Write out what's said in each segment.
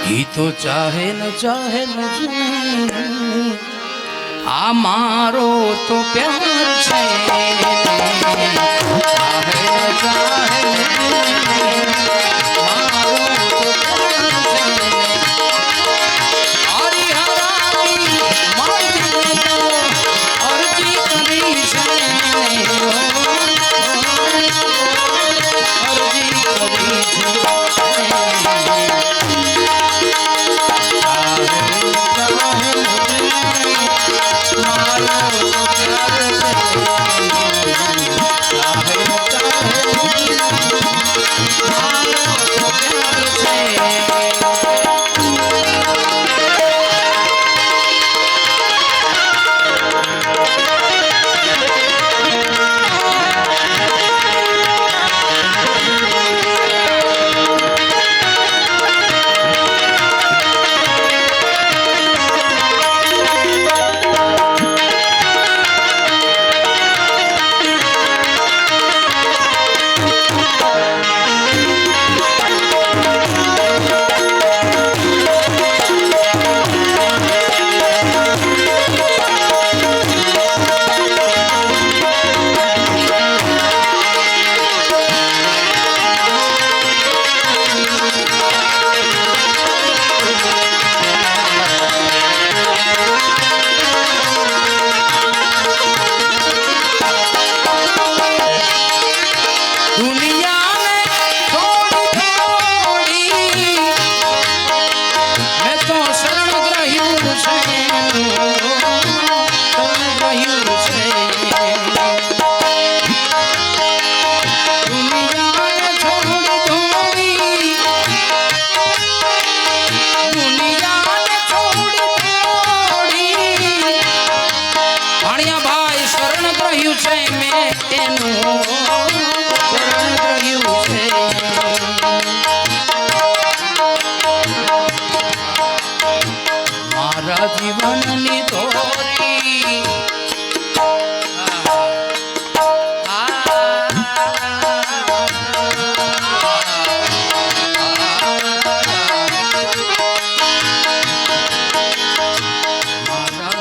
ही तो चाहे न चाहे न जाने आ मारो तो प्यार छे चाहे न चाहे न जाने मारो तो प्यार छे हरिहरानी माटी तो अर्जी करी छे अर्जी करी छे जीवननी तोरी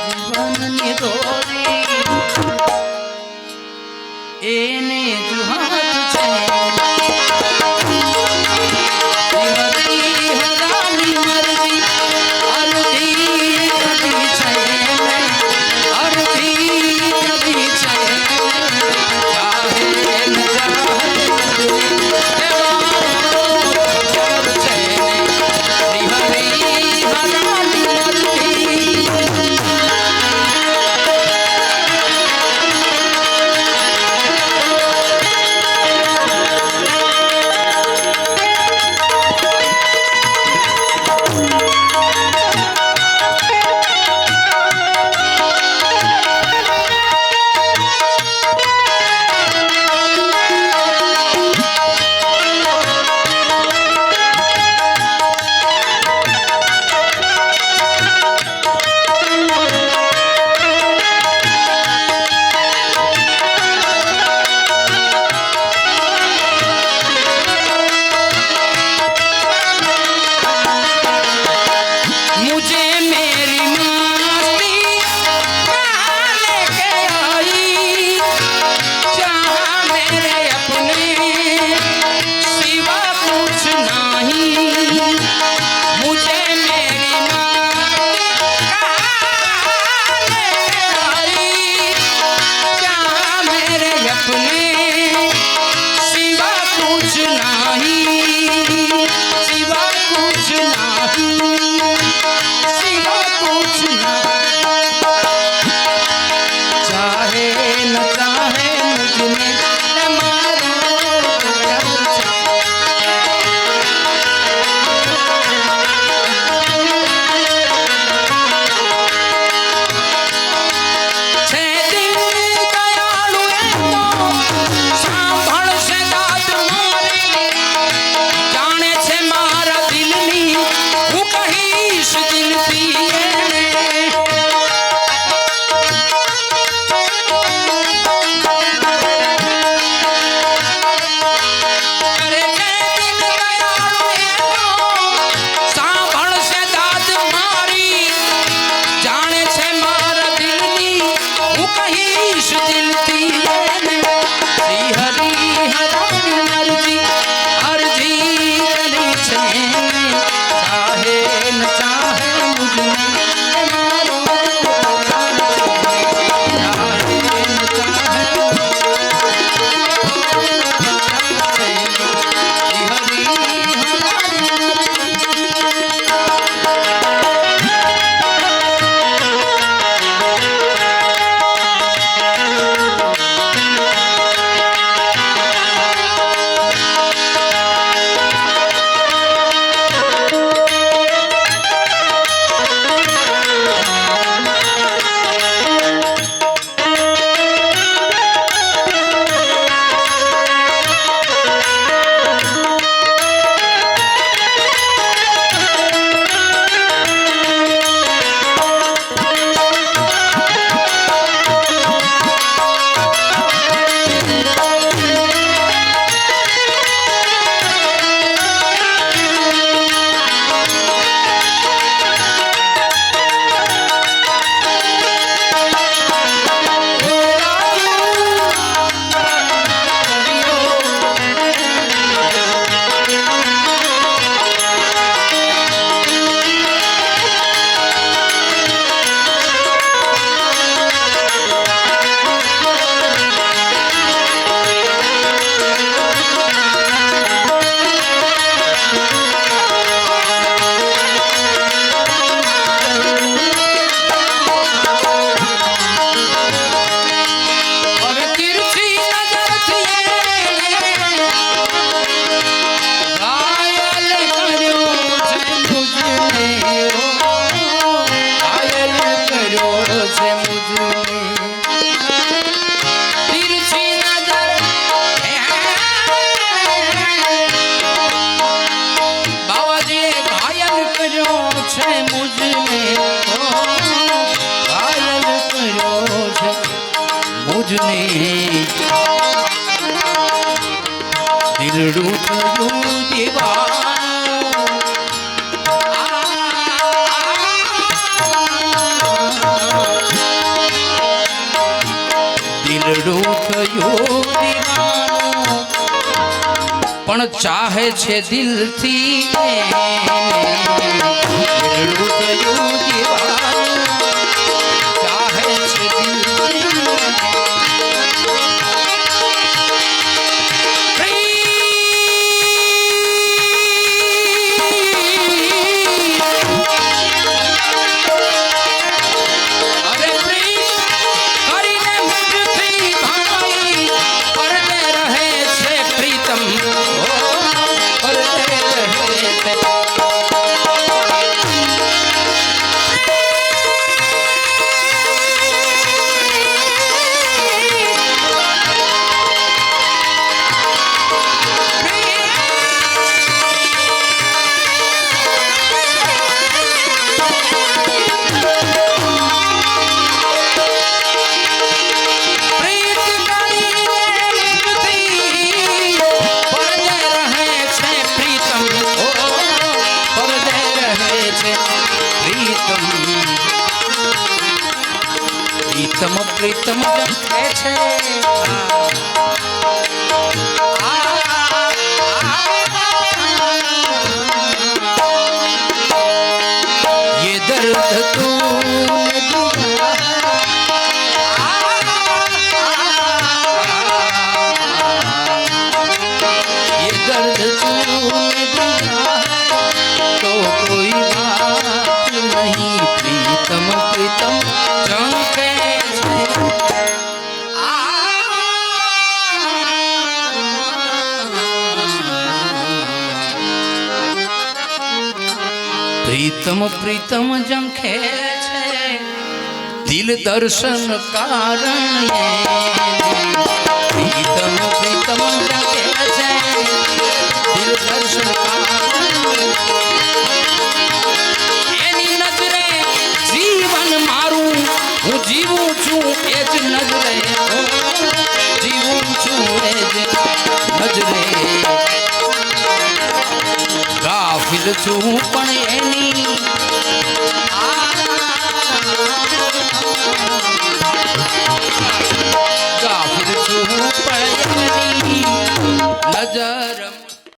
जीवननी तोरी एने ને દિલડું થયું દીવાનું દિલડું થયું દીવાનું પણ ચાહે છે દિલથી દિલડું થયું દીવાનું ચાહે છે દિલથી પ્રીતમ પ્રીતમ જપે છે ये दर्द तूने दिया ये दर्द तूने दिया तो कोई बात नहीं प्रीतम प्रीतम जंके प्रीतम प्रीतम जंखे छे दिल दर्शन कारण प्रीतम प्रीतम जंखे छे दिल दर्शन कारण एनी नजरे जीवन मारू हूँ जीवू छू एज नजरे जीवू छू एज नजरे गाफिल छू पण एनी गाफिल छू पण एनी नजर